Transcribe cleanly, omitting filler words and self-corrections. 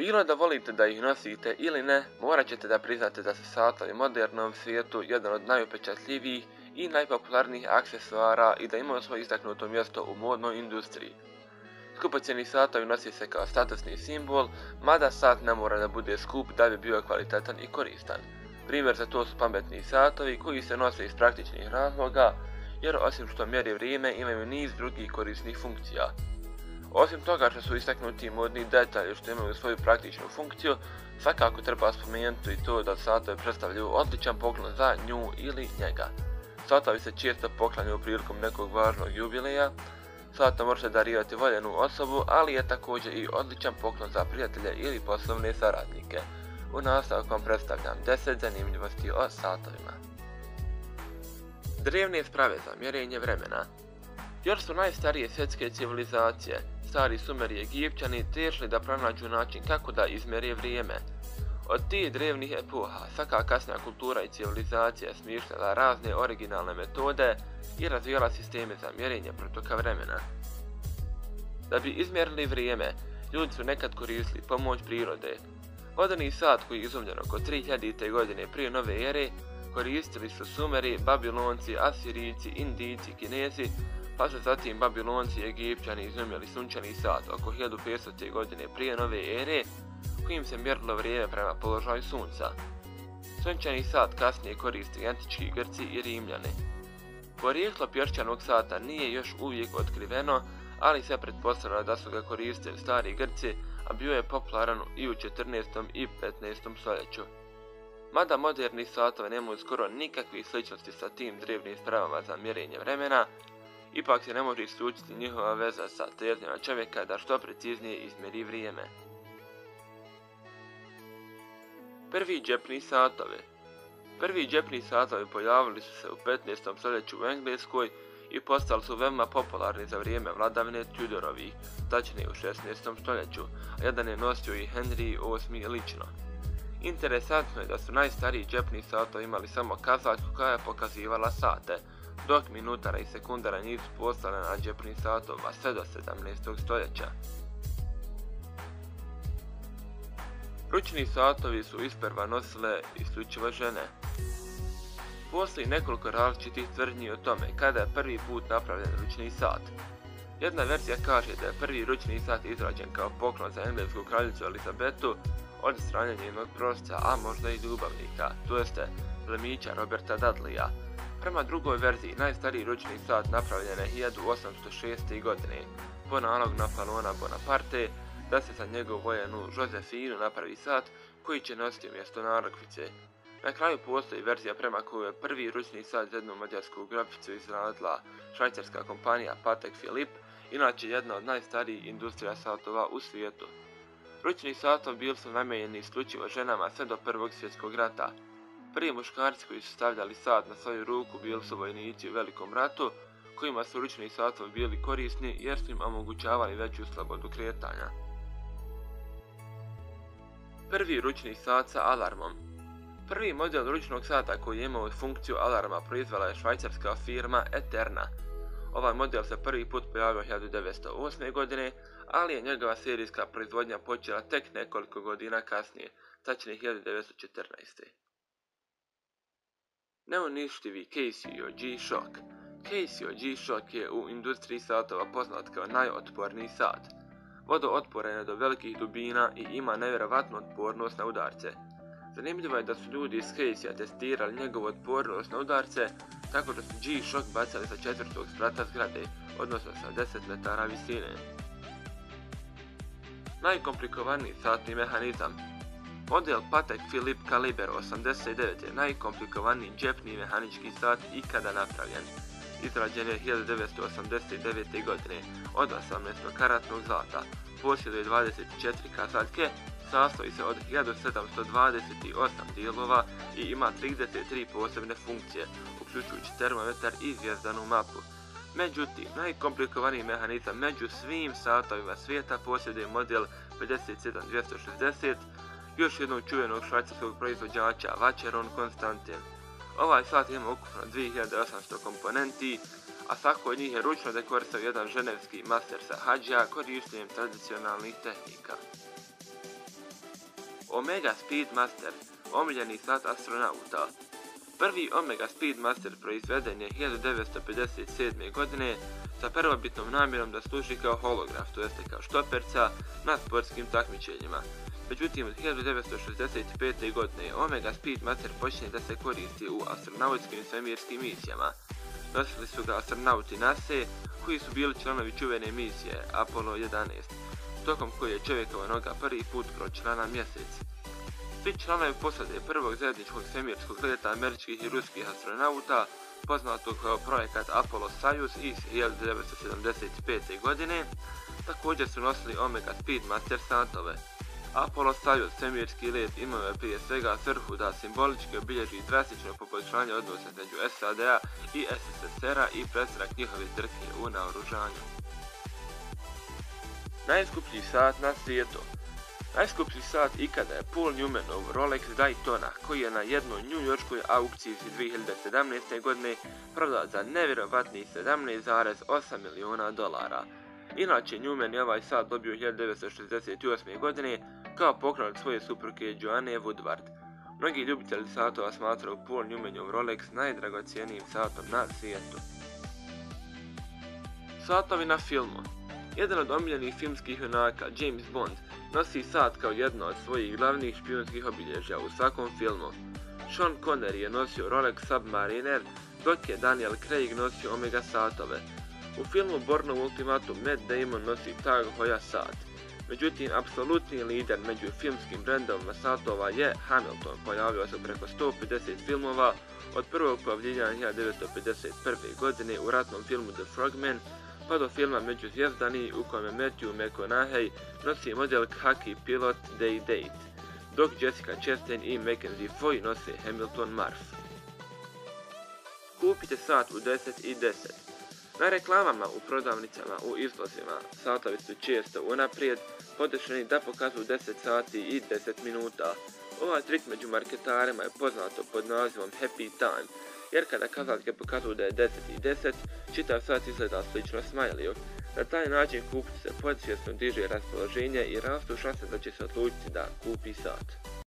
Bilo da volite da ih nosite ili ne, morat ćete da priznate da su satovi u modernom svijetu jedan od najupečatljivijih i najpopularnijih aksesuara i da imaju svoje istaknuto mjesto u modnoj industriji. Skupocjeni satovi nosi se kao statusni simbol, mada sat ne mora da bude skup da bi bio kvalitetan i koristan. Primjer za to su pametni satovi koji se nose iz praktičnih razloga, jer osim što mjeri vrijeme imaju niz drugih korisnih funkcija. Osim toga što su istaknuti modni detalji što imaju svoju praktičnu funkciju, svakako treba spomenuti i to da satovi predstavljaju odličan poklon za nju ili njega. Satovi se često poklanjaju prilikom nekog važnog jubileja. Satom možete darivati voljenu osobu, ali je također i odličan poklon za prijatelje ili poslovne saradnike. U nastavku vam predstavljam 10 zanimljivosti o satovima. Drevne sprave za mjerenje vremena. Još su najstarije svjetske civilizacije, stari Sumeri i Egipćani, težili da pronađu način kako da izmjere vrijeme. Od tih drevnih epoha svaka kasnija kultura i civilizacija smišljala razne originalne metode i razvijala sisteme za mjerenje protoka vremena. Da bi izmjerili vrijeme, ljudi su nekad koristili pomoć prirode. Vodeni sat koji je izumljen oko 3000. godine prije nove ere koristili su Sumeri, Babilonci, Asirijci, Indijci, Kinezi, pa su zatim Babilonci i Egipćani izumljeli sunčani sat oko 1500. godine prije nove ere, kojim se mjerilo vrijeme prema položaju sunca. Sunčani sat kasnije koriste antički Grci i Rimljani. Porijeklo pješčanog sata nije još uvijek otkriveno, ali se pretpostavlja da su ga koristili stari Grci, a bio je popularan i u 14. i 15. stoljeću. Mada moderni satovi nemaju skoro nikakvih sličnosti sa tim drevnim spravama za mjerenje vremena, ipak se ne može isključiti njihova veza sa težnjama čovjeka da što preciznije izmjeri vrijeme. Prvi džepni satovi. Prvi džepni satovi pojavili su se u 15. stoljeću u Engleskoj i postali su veoma popularni za vrijeme vladavine Tudorovih, tačnije u 16. stoljeću, a jedan je nosio i Henry VIII lično. Interesantno je da su najstariji džepni satovi imali samo kazaljku koja je pokazivala sate, dok minutara i sekundara nisu postale na džepnim satovima sve do 17. stoljeća. Ručni satovi su isprva nosile isključivo žene. Postoji nekoliko različitih tvrdnji o tome kada je prvi put napravljen ručni sat. Jedna verzija kaže da je prvi ručni sat izrađen kao poklon za englesku kraljicu Elizabetu od strane njenog prorca, a možda i ljubavnika, to jeste plemića Roberta Dudleya. Prema drugoj verziji, najstariji ručni sat napravljen je 1806. godine, po nalogu Napoleona Bonaparte, da se za njegovu voljenu Josefinu napravi sat koji će nositi umjesto narukvice. Na kraju postoji verzija prema kojoj je prvi ručni sat za jednu mađarsku graficu izradila švajcarska kompanija Patek Philippe, inače jedna od najstarijih industrija satova u svijetu. Ručni satovi bili su namijenjeni isključivo ženama sve do Prvog svjetskog rata. Prvi muškarci koji su stavljali sat na svoju ruku bili su vojnici u Velikom ratu, kojima su ručni satovi bili korisni jer su im omogućavali veću slobodu kretanja. Prvi ručni sat sa alarmom. Prvi model ručnog sata koji je imao funkciju alarma proizvela je švajcarska firma Eterna. Ovaj model se prvi put pojavio 1908. godine, ali je njegova serijska proizvodnja počela tek nekoliko godina kasnije, tačnije 1914. Neuništivi Casio G-Shock. Casio G-Shock je u industriji satova poznat kao najotporniji sat. Vodootporan je do velikih dubina i ima nevjerovatnu otpornost na udarce. Zanimljivo je da su ljudi iz Casija testirali njegovu otpornost na udarce tako da su G-Shock bacali sa 4. sprata zgrade, odnosno sa 10 metara visine. Najkomplikovaniji satni mehanizam. Model Patek Philippe Caliber 89 je najkomplikovaniji džepni mehanički sat ikada napravljen. Izrađen je 1989. godine od 18-karatnog zlata, posjeduje 24 kazaljke, sastoji se od 1728 dijelova i ima 33 posebne funkcije, uključujući termometar i zvijezdanu mapu. Međutim, najkomplikovaniji mehanizam među svim satovima svijeta posjeduje model 57260, još jednog čuvenog švajcarskog proizvođača Vacheron Constantin. Ovaj sat ima ukupno 2800 komponenti, a svako od njih je ručno dekorisao jedan ženevski master sa hađija korištenjem tradicionalnih tehnika. Omega Speedmaster, omiljeni sat astronauta. Prvi Omega Speedmaster proizveden je 1957. godine sa prvobitnom namjerom da služi kao holograf, to jeste kao štoperca na sportskim takmičenjima. Međutim, od 1965. godine Omega Speedmaster počinje da se koristi u astronautskim i svemirskim misijama. Nosili su ga astronauti NASA, koji su bili članovi čuvene misije Apollo 11, tokom koje je čovjekova noga prvi put kročila na mjesec. Svi članovi posade prvog zajedničkog svemirskog leta američkih i ruskih astronauta, poznatog kao projekat Apollo Soyuz iz 1975. godine, također su nosili Omega Speedmaster satove. Apollo Soyuz svemirski let imao je prije svega svrhu da simbolički obilježi drastično poboljšanje odnosa između SAD-a i SSSR-a i prestanak njihove trke u naoružanju. Najskuplji sat na svijetu. Najskuplji sat ikada je Paul Newmanov Rolex Daytona, koji je na jednoj njujorškoj aukciji 2017. godine prodat za nevjerovatnih $17,8 miliona. Inače, Newman je ovaj sat dobio 1968. godine kao poklon od svoje supruge Joanne Woodward. Mnogi ljubitelji satova smatraju Paul Newmanov Rolex najdragocijenijim satom na svijetu. Satovi na filmu. Jedan od omiljenih filmskih junaka, James Bond, nosi sat kao jedno od svojih glavnih špijunskih obilježja u svakom filmu. Sean Connery je nosio Rolex Submariner, dok je Daniel Craig nosio Omega satove. U filmu Bourne Ultimatum Matt Damon nosi Tag Heuer sat. Međutim, apsolutni lider među filmskim brendovima satova je Hamilton, pojavio se preko 150 filmova od prvog pojavljivanja 1951. godine u ratnom filmu The Frogman, pa do filma Među zvijezdani u kojem Matthew McConaughey nosi model Khaki Pilot Day Date, dok Jessica Chastain i Mackenzie Foy nose Hamilton Murph. Kupite sat u 10:10. Na reklamama u prodavnicama u izlozima satovi su često unaprijed podešeni da pokazuju 10 sati i 10 minuta. Ovaj trik među marketarima je poznato pod nazivom Happy Time, jer kada kazaljke pokazuju da je 10:10, čitav sat izgleda slično smajliju. Na taj način kupcu se podsvjesno diže raspoloženje i rastu šanse da će se odlučiti da kupi sat.